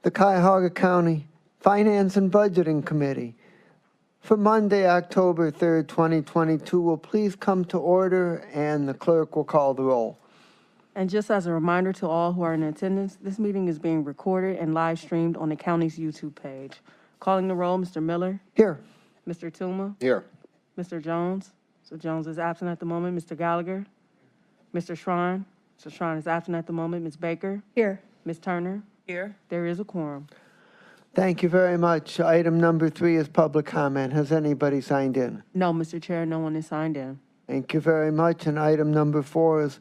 the Cuyahoga County Finance and Budgeting Committee for Monday, October 3rd, 2022 will please come to order, and the clerk will call the roll. And just as a reminder to all who are in attendance, this meeting is being recorded and live streamed on the county's YouTube page. Calling the roll, Mr. Miller, Here. Mr. Tuma, Here. Mr. Jones. Mr. Jones is absent at the moment. Mr. Gallagher, Mr. Shrine. Mr. Shrine is absent at the moment. Ms. Baker, Here. Ms. Turner. Here. There is a quorum. Thank you very much. Item number 3 is public comment. Has anybody signed in? No, Mr. Chair, no one is signed in. Thank you very much. And item number 4 is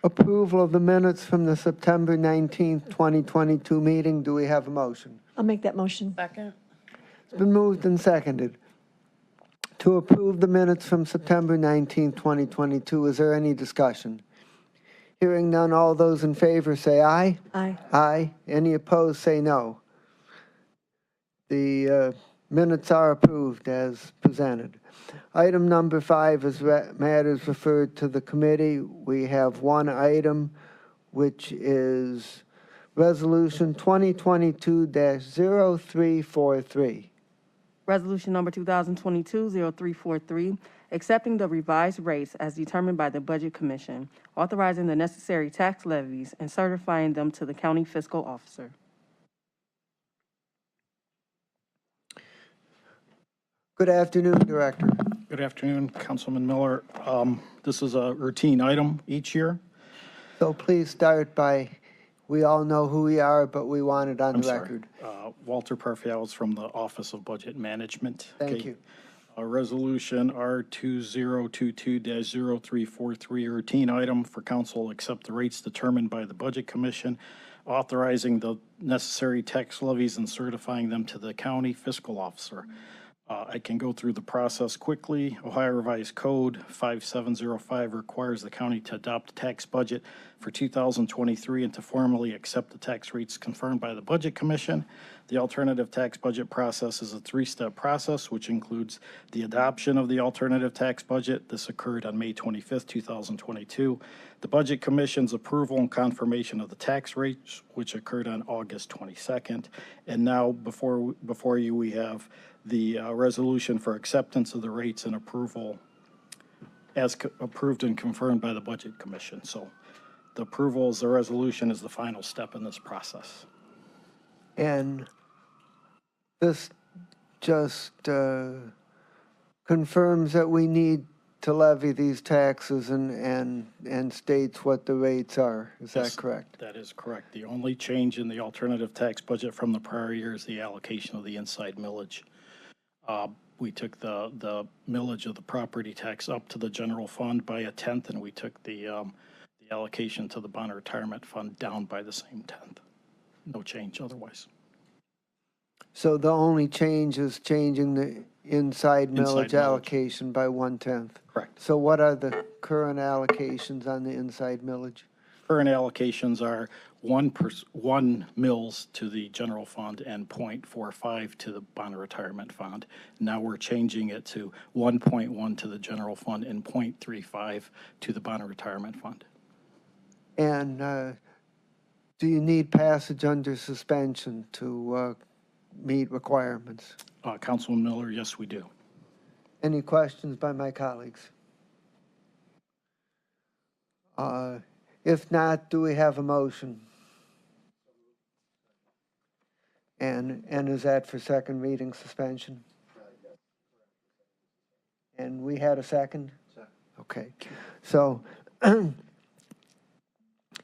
approval of the minutes from the September 19th, 2022 meeting. Do we have a motion? I'll make that motion. Second. It's been moved and seconded to approve the minutes from September 19th, 2022. Is there any discussion? Hearing none, all those in favor say aye. Aye. Aye. Any opposed, say no. The minutes are approved as presented. Item number 5 is matters referred to the committee. We have one item, which is Resolution 2022-0343. Resolution number 2022-0343, accepting the revised rates as determined by the Budget Commission, authorizing the necessary tax levies and certifying them to the county fiscal officer. Good afternoon, Director. Good afternoon, Councilman Miller. This is a routine item each year. So please start by, we all know who we are, but we want it on the record. Walter Parfiales from the Office of Budget Management. Thank you. Resolution R2022-0343, routine item for council, accept the rates determined by the Budget Commission, authorizing the necessary tax levies and certifying them to the county fiscal officer. I can go through the process quickly. Ohio Revised Code 5705 requires the county to adopt a tax budget for 2023 and to formally accept the tax rates confirmed by the Budget Commission. The alternative tax budget process is a 3-step process, which includes the adoption of the alternative tax budget. This occurred on May 25th, 2022. The Budget Commission's approval and confirmation of the tax rates, which occurred on August 22nd. And now before you, we have the resolution for acceptance of the rates and approval as approved and confirmed by the Budget Commission. So the approval as the resolution is the final step in this process. And this just confirms that we need to levy these taxes and states what the rates are. Is that Yes, correct? That is correct. The only change in the alternative tax budget from the prior year is the allocation of the inside millage. We took the millage of the property tax up to the general fund by 1/10, and we took the allocation to the bond retirement fund down by the same 1/10. No change otherwise. So the only change is changing the inside millage millage. allocation by 1/10. Correct. So what are the current allocations on the inside millage? Current allocations are 1 mils to the general fund and 0.45 to the bond retirement fund. Now we're changing it to 1.1 to the general fund and 0.35 to the bond retirement fund. And do you need passage under suspension to meet requirements? Councilman Miller, yes, we do. Any questions by my colleagues? If not, do we have a motion? And is that for second reading suspension? And we had a second? Okay. So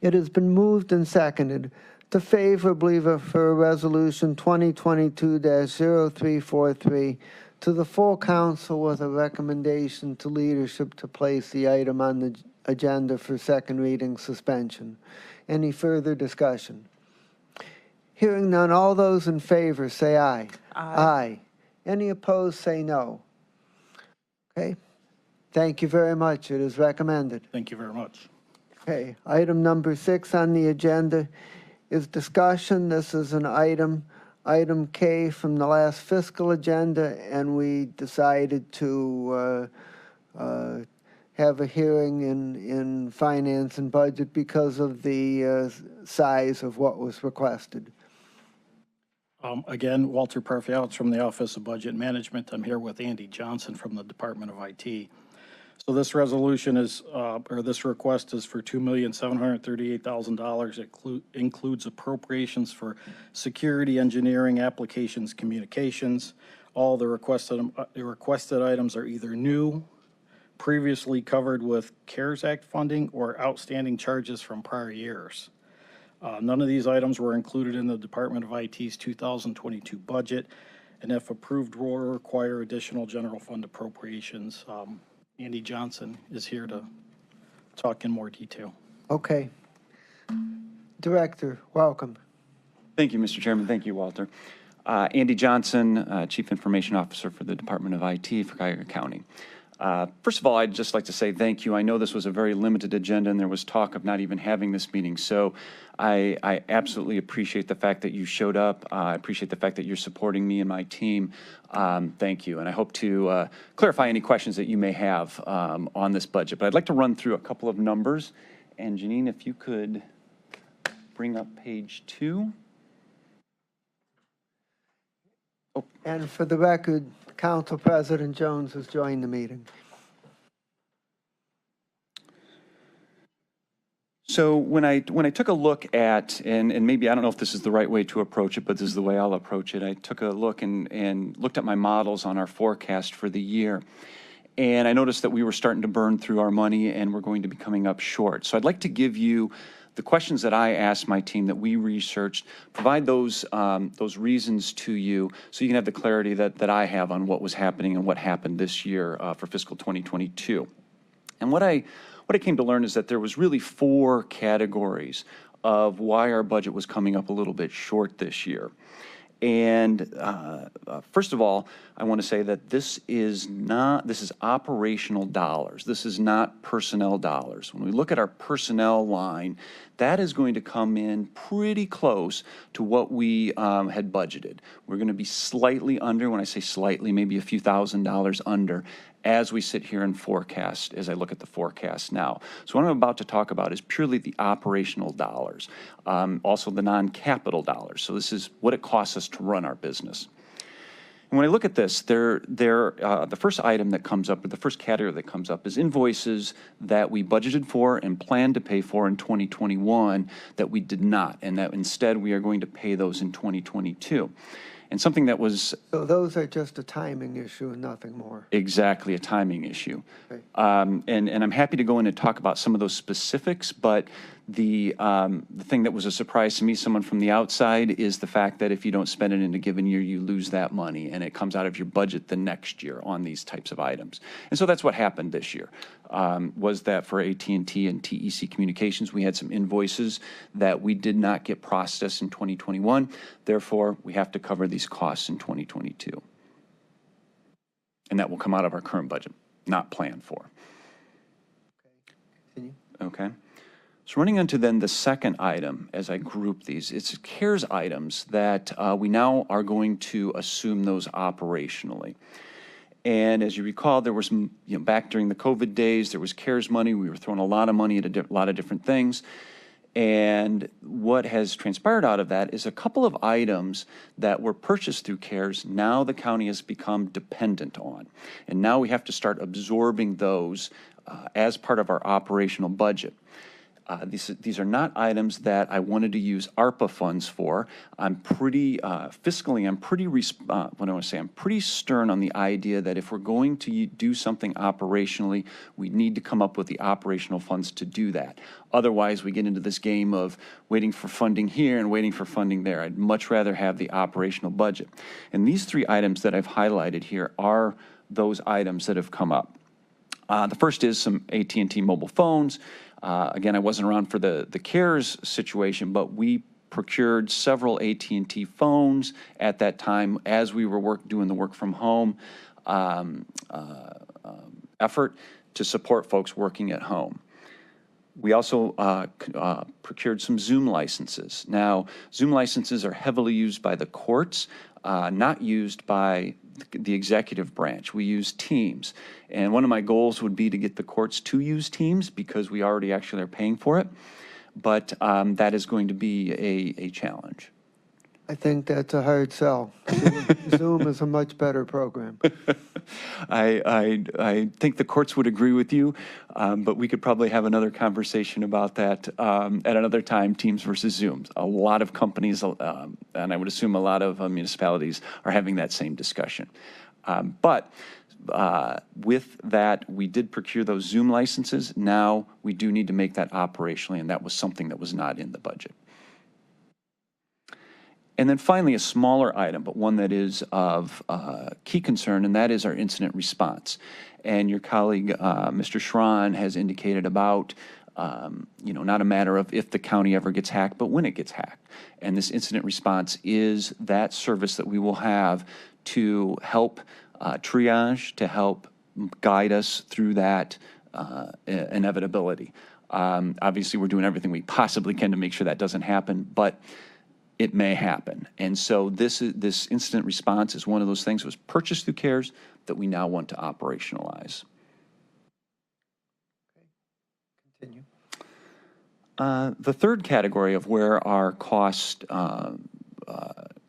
it has been moved and seconded to favorably refer Resolution 2022-0343 to the full council with a recommendation to leadership to place the item on the agenda for second reading suspension. Any further discussion? Hearing none, all those in favor say aye. Aye. Any opposed say no. Okay. Thank you very much. It is recommended. Thank you very much. Okay, item number 6 on the agenda is discussion. This is an item K from the last fiscal agenda, and we decided to have a hearing in finance and budget because of the size of what was requested. Again, Walter Parfialts from the Office of Budget Management. I'm here with Andy Johnson from the Department of IT. So this resolution is, or this request is for $2,738,000. It includes appropriations for security, engineering, applications, communications. All the requested items are either new, previously covered with CARES Act funding, or outstanding charges from prior years. None of these items were included in the Department of IT's 2022 budget, and if approved, will require additional general fund appropriations. Andy Johnson is here to talk in more detail. Okay. Director, welcome. Thank you, Mr. Chairman. Thank you, Walter. Andy Johnson, Chief Information Officer for the Department of IT for Cuyahoga County. First of all, I'd just like to say thank you. I know this was a very limited agenda and there was talk of not even having this meeting. So I absolutely appreciate the fact that you showed up. I appreciate the fact that you're supporting me and my team. Thank you. And I hope to clarify any questions that you may have on this budget. But I'd like to run through a couple of numbers. And Janine, if you could bring up page 2. And for the record, Council President Jones has joined the meeting. So when I took a look at, and maybe I don't know if this is the right way to approach it, but this is the way I'll approach it. I took a look and looked at my models on our forecast for the year. And I noticed that we were starting to burn through our money and we're going to be coming up short. So I'd like to give you the questions that I asked my team that we researched, provide those reasons to you so you can have the clarity that I have on what was happening and what happened this year for fiscal 2022. And what I came to learn is that there was really 4 categories of why our budget was coming up a little bit short this year. And first of all, I want to say that this is operational dollars. This is not personnel dollars. When we look at our personnel line, that is going to come in pretty close to what we had budgeted. We're going to be slightly under. When I say slightly, maybe a few $1,000s under, as we sit here and forecast, as I look at the forecast now. So what I'm about to talk about is purely the operational dollars, also the non-capital dollars. So this is what it costs us to run our business. And when I look at this, the first item that comes up, or the first category that comes up, is invoices that we budgeted for and planned to pay for in 2021 that we did not, and that instead we are going to pay those in 2022. And something that was So those are just a timing issue and nothing more. exactly a timing issue. Okay. And I'm happy to go in and talk about some of those specifics, but the thing that was a surprise to me, someone from the outside, is the fact that if you don't spend it in a given year, you lose that money, and it comes out of your budget the next year on these types of items. And so that's what happened this year, was that for AT&T and TEC Communications, we had some invoices that we did not get processed in 2021. Therefore, we have to cover these costs in 2022. And that will come out of our current budget, not planned for. Continue. Okay. So running into then the second item, as I group these, it's CARES items that we now are going to assume those operationally. And as you recall, there was, back during the COVID days, there was CARES money. We were throwing a lot of money at a lot of different things. And what has transpired out of that is a couple of items that were purchased through CARES, now the county has become dependent on. And now we have to start absorbing those as part of our operational budget. These are not items that I wanted to use ARPA funds for. I'm pretty, fiscally, I'm pretty stern on the idea that if we're going to do something operationally, we need to come up with the operational funds to do that. Otherwise, we get into this game of waiting for funding here and waiting for funding there. I'd much rather have the operational budget. And these 3 items that I've highlighted here are those items that have come up. The first is some AT&T mobile phones. Again, I wasn't around for the CARES situation, but we procured several AT&T phones at that time as we were doing the work from home effort to support folks working at home. We also procured some Zoom licenses. Now, Zoom licenses are heavily used by the courts, not used by the executive branch. We use Teams. And one of my goals would be to get the courts to use Teams because we already actually are paying for it. But that is going to be a challenge. I think that's a hard sell. Zoom is a much better program. I think the courts would agree with you, but we could probably have another conversation about that at another time, Teams versus Zooms. A lot of companies, and I would assume a lot of municipalities are having that same discussion. But with that, we did procure those Zoom licenses. Now we do need to make that operationally, and that was something that was not in the budget. And then finally, a smaller item, but one that is of key concern, and that is our incident response. And your colleague, Mr. Schron, has indicated about, not a matter of if the county ever gets hacked, but when it gets hacked. And this incident response is that service that we will have to help triage, to help guide us through that inevitability. Obviously, we're doing everything we possibly can to make sure that doesn't happen, but it may happen. And so this incident response is one of those things that was purchased through CARES that we now want to operationalize. Continue. The third category of where our cost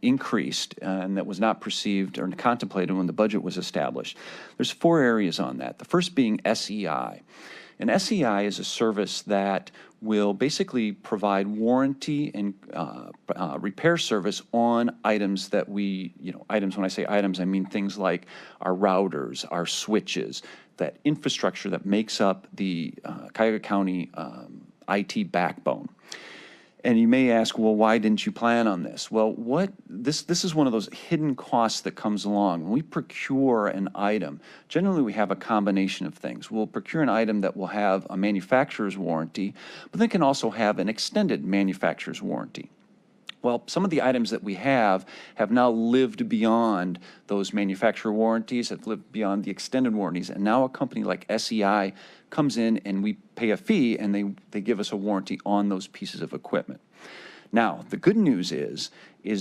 increased and that was not perceived or contemplated when the budget was established, there's 4 areas on that. The first being SEI. And SEI is a service that will basically provide warranty and repair service on items that items, when I say items, I mean things like our routers, our switches, that infrastructure that makes up the Cuyahoga County IT backbone. And you may ask, well, why didn't you plan on this? Well, this is one of those hidden costs that comes along. When we procure an item, generally we have a combination of things. We'll procure an item that will have a manufacturer's warranty, but then can also have an extended manufacturer's warranty. Well, some of the items that we have now lived beyond those manufacturer warranties, have lived beyond the extended warranties, and now a company like SEI comes in and we pay a fee and they give us a warranty on those pieces of equipment. Now, the good news is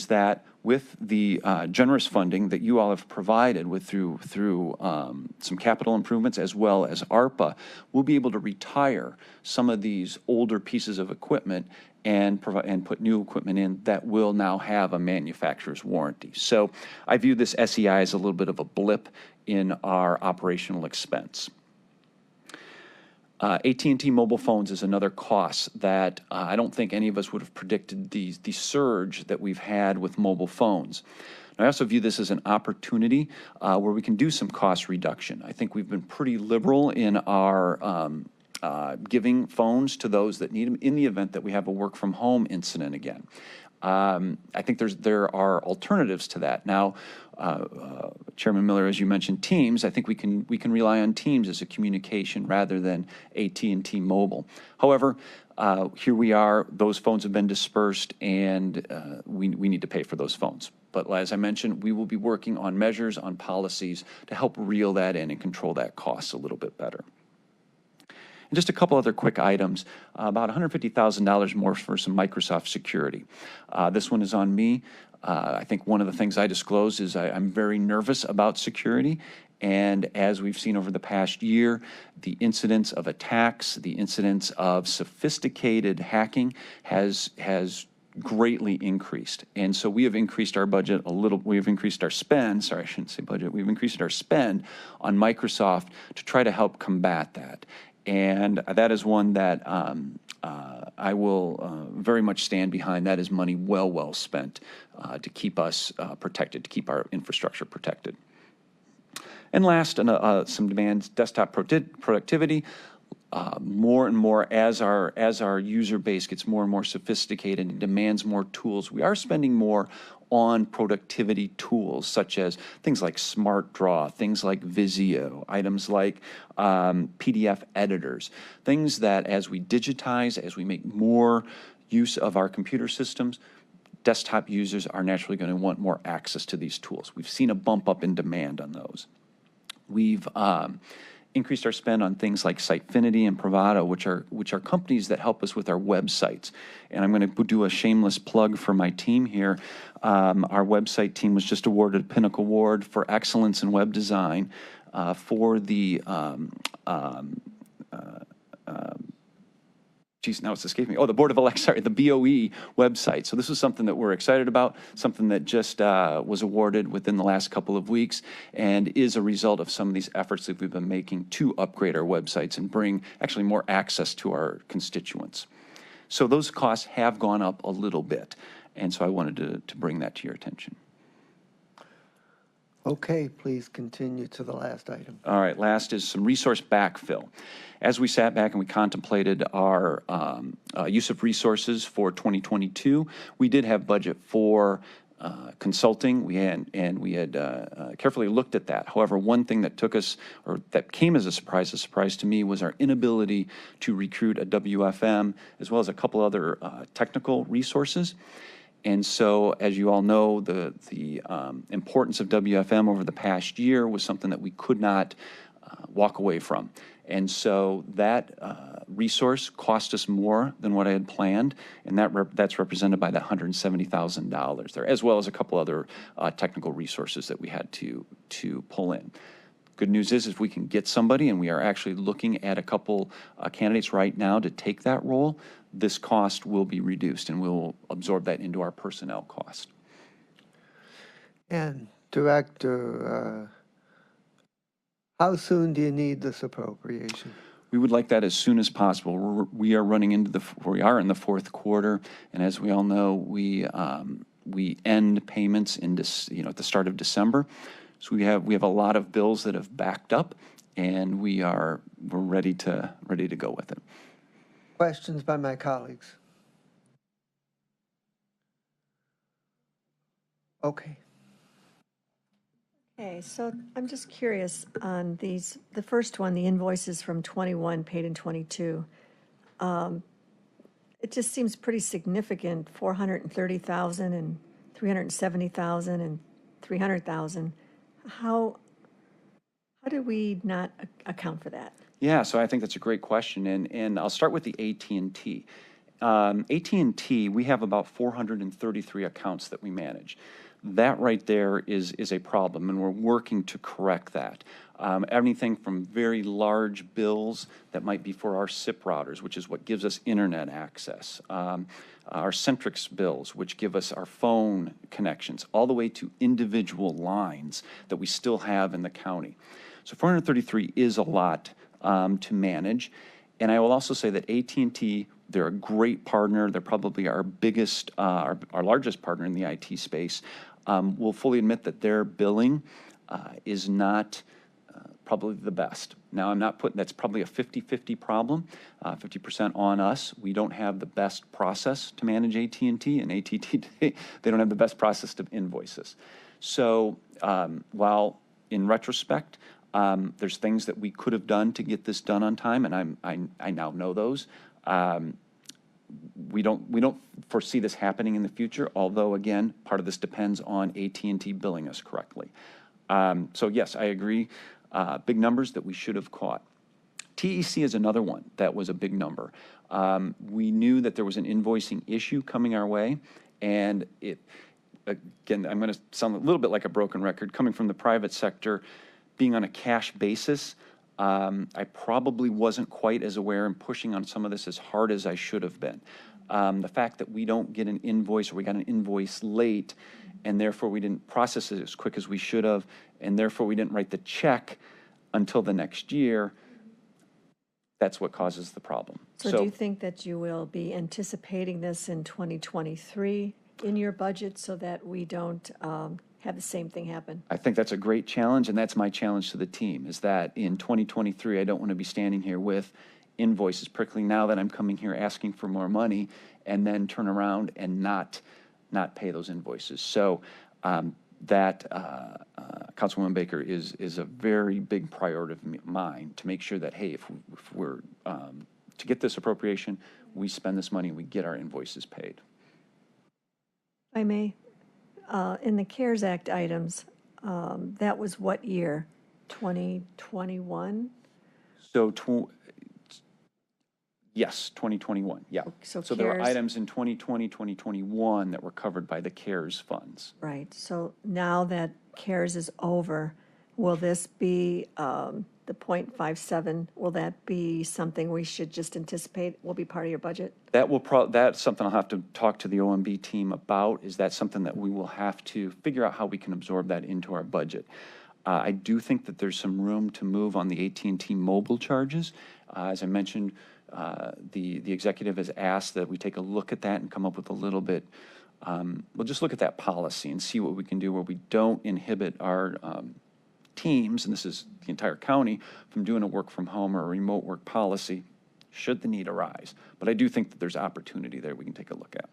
that with the generous funding that you all have provided through some capital improvements as well as ARPA, we'll be able to retire some of these older pieces of equipment and put new equipment in that will now have a manufacturer's warranty. So I view this SEI as a little bit of a blip in our operational expense. AT&T mobile phones is another cost that I don't think any of us would have predicted the surge that we've had with mobile phones. I also view this as an opportunity where we can do some cost reduction. I think we've been pretty liberal in our giving phones to those that need them in the event that we have a work from home incident again. I think there are alternatives to that. Now, Chairman Miller, as you mentioned, Teams, I think we can rely on Teams as a communication rather than AT&T Mobile. However, here we are, those phones have been dispersed, and we need to pay for those phones. But as I mentioned, we will be working on measures, on policies to help reel that in and control that cost a little bit better. And just a couple other quick items, about $150,000 more for some Microsoft security. This one is on me. I think one of the things I disclosed is I'm very nervous about security. And as we've seen over the past year, the incidence of attacks, the incidence of sophisticated hacking has greatly increased. And so we have increased our budget a little, we have increased our spend, sorry, I shouldn't say budget, we've increased our spend on Microsoft to try to help combat that. And that is one that I will very much stand behind. That is money well spent to keep us protected, to keep our infrastructure protected. And last, some demands, desktop productivity. More and more as our user base gets more and more sophisticated and demands more tools, we are spending more on productivity tools such as things like SmartDraw, things like Visio, items like PDF editors, things that as we digitize, as we make more use of our computer systems, desktop users are naturally going to want more access to these tools. We've seen a bump up in demand on those. We've increased our spend on things like Sitefinity and Pravado, which are companies that help us with our websites. And I'm going to do a shameless plug for my team here. Our website team was just awarded a Pinnacle Award for Excellence in Web Design for the geez, now it's escaping me. Oh, the Board of Elections, sorry, the BOE website. So this is something that we're excited about, something that just was awarded within the last couple of weeks and is a result of some of these efforts that we've been making to upgrade our websites and bring actually more access to our constituents. So those costs have gone up a little bit. And so I wanted to bring that to your attention. Okay, please continue to the last item. All right, last is some resource backfill. As we sat back and we contemplated our use of resources for 2022, we did have budget for consulting. We had carefully looked at that. However, one thing that took us, or that came as a surprise to me, was our inability to recruit a WFM as well as a couple other technical resources. And so, as you all know, the importance of WFM over the past year was something that we could not walk away from. And so that resource cost us more than what I had planned, and that's represented by that $170,000 there, as well as a couple other technical resources that we had to pull in. Good news is if we can get somebody, and we are actually looking at a couple candidates right now to take that role, this cost will be reduced, and we'll absorb that into our personnel cost. And Director, how soon do you need this appropriation? We would like that as soon as possible. We are running into we are in the fourth quarter, and as we all know, we end payments in at the start of December. So we have a lot of bills that have backed up, and we're ready to go with it. Questions by my colleagues? Okay. Okay, so I'm just curious on these, the first one, the invoices from 21 paid in 22. It just seems pretty significant, 430,000 and 370,000 and 300,000. How do we not account for that? Yeah, so I think that's a great question, and I'll start with the AT&T. AT&T, we have about 433 accounts that we manage. That right there is a problem, and we're working to correct that. Anything from very large bills that might be for our SIP routers, which is what gives us internet access, our Centrix bills, which give us our phone connections, all the way to individual lines that we still have in the county. So 433 is a lot to manage. And I will also say that AT&T, they're a great partner. They're probably our biggest, our largest partner in the IT space. We'll fully admit that their billing is not probably the best. Now, I'm not putting, that's probably a 50-50 problem, 50% on us. We don't have the best process to manage AT&T, and AT&T, they don't have the best process to invoice us. So while in retrospect, there's things that we could have done to get this done on time, and I now know those. We don't foresee this happening in the future, although, again, part of this depends on AT&T billing us correctly. So, yes, I agree. Big numbers that we should have caught. TEC is another one that was a big number. We knew that there was an invoicing issue coming our way, and again, I'm going to sound a little bit like a broken record. Coming from the private sector, being on a cash basis, I probably wasn't quite as aware and pushing on some of this as hard as I should have been. The fact that we don't get an invoice, or we got an invoice late, and therefore we didn't process it as quick as we should have, and therefore we didn't write the check until the next year, that's what causes the problem. So do you think that you will be anticipating this in 2023 in your budget so that we don't have the same thing happen? I think that's a great challenge, and that's my challenge to the team, is that in 2023, I don't want to be standing here with invoices, particularly now that I'm coming here asking for more money, and then turn around and not pay those invoices. So Councilwoman Baker is a very big priority of mine, to make sure that, hey, if we're to get this appropriation, we spend this money and we get our invoices paid. If I may, in the CARES Act items, that was what year? 2021? So, yes, 2021, yeah. So there were CARES items in 2020, 2021 that were covered by the CARES funds. Right, so now that CARES is over, will this be, the 0.57, will that be something we should just anticipate will be part of your budget? That's something I'll have to talk to the OMB team about. Is that something that we will have to figure out how we can absorb that into our budget? I do think that there's some room to move on the AT&T mobile charges. As I mentioned, the executive has asked that we take a look at that and come up with a little bit, we'll just look at that policy and see what we can do where we don't inhibit our teams, and this is the entire county, from doing a work from home or a remote work policy, should the need arise. But I do think that there's opportunity there we can take a look at.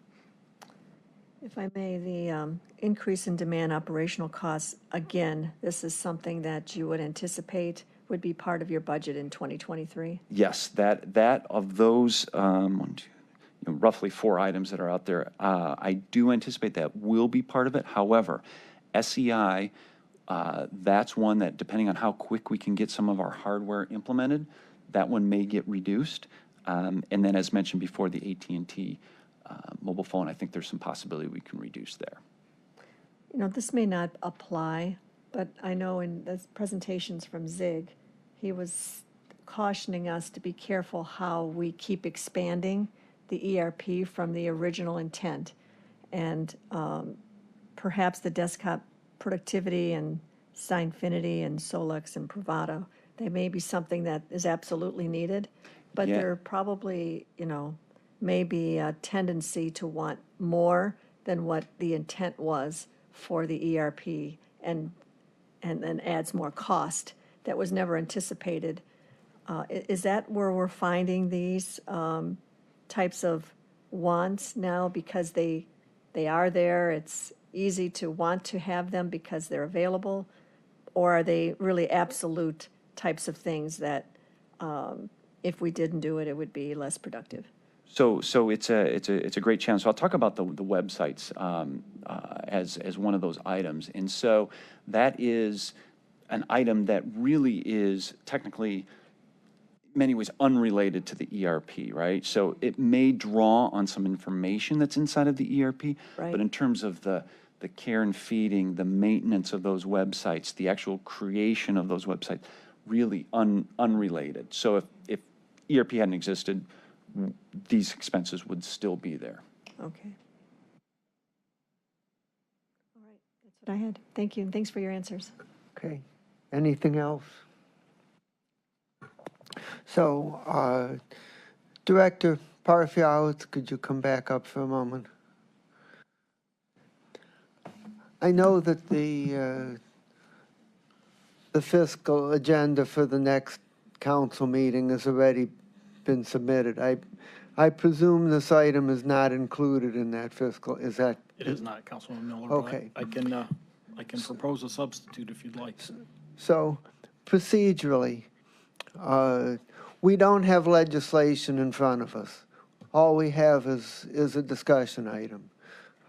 If I may, the increase in demand operational costs, again, this is something that you would anticipate would be part of your budget in 2023? Yes, that of those, roughly 4 items that are out there, I do anticipate that will be part of it. However, SEI, that's one that, depending on how quick we can get some of our hardware implemented, that one may get reduced. And then, as mentioned before, the AT&T mobile phone, I think there's some possibility we can reduce there. You know, this may not apply, but I know in the presentations from Zig, he was cautioning us to be careful how we keep expanding the ERP from the original intent. And perhaps the desktop productivity and Signfinity and Solex and Bravado, they may be something that is absolutely needed, but Yeah. there probably, may be a tendency to want more than what the intent was for the ERP, and then adds more cost that was never anticipated. Is that where we're finding these types of wants now, because they are there, it's easy to want to have them because they're available? Or are they really absolute types of things that if we didn't do it, it would be less productive? So it's a great challenge. So I'll talk about the websites as one of those items. And so that is an item that really is technically, in many ways, unrelated to the ERP, right? So it may draw on some information that's inside of the ERP, Right. but in terms of the care and feeding, the maintenance of those websites, the actual creation of those websites, really unrelated. So if ERP hadn't existed, these expenses would still be there. Okay. All right, that's what I had. Thank you, and thanks for your answers. Okay. Anything else? So, Director Parfiowitz, could you come back up for a moment? I know that the fiscal agenda for the next council meeting has already been submitted. I presume this item is not included in that fiscal, is that? It is not, Councilman Miller. Okay. But I can propose a substitute if you'd like. So procedurally, we don't have legislation in front of us. All we have is a discussion item.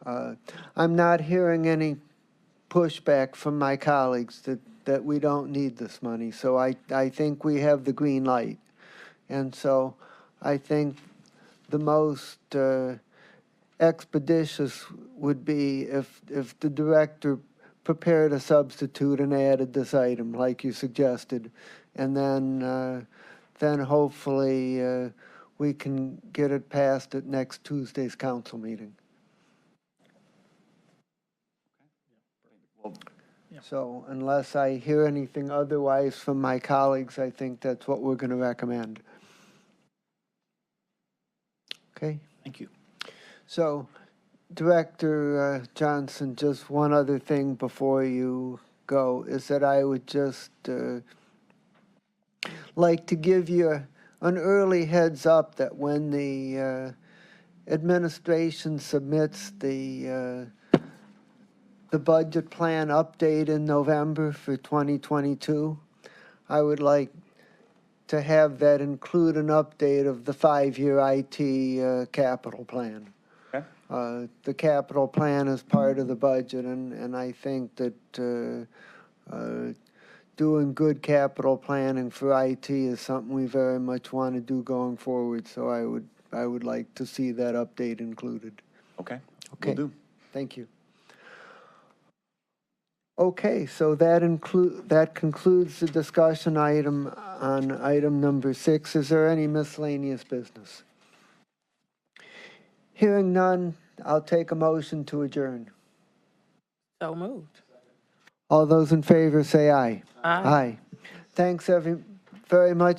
I'm not hearing any pushback from my colleagues that we don't need this money. So I think we have the green light. And so I think the most expeditious would be if the director prepared a substitute and added this item like you suggested. And then hopefully we can get it passed at next Tuesday's council meeting. So unless I hear anything otherwise from my colleagues, I think that's what we're going to recommend. Okay? Thank you. So, Director Johnson, just one other thing before you go is that I would just like to give you an early heads up that when the administration submits the budget plan update in November for 2022, I would like to have that include an update of the 5-year IT capital plan. Okay. The capital plan is part of the budget, and I think that doing good capital planning for IT is something we very much want to do going forward. So I would like to see that update included. Okay. Okay. Will do. Thank you. Okay, so that concludes the discussion item on item number 6. Is there any miscellaneous business? Hearing none, I'll take a motion to adjourn. So moved. All those in favor say aye. Aye. Thanks very much.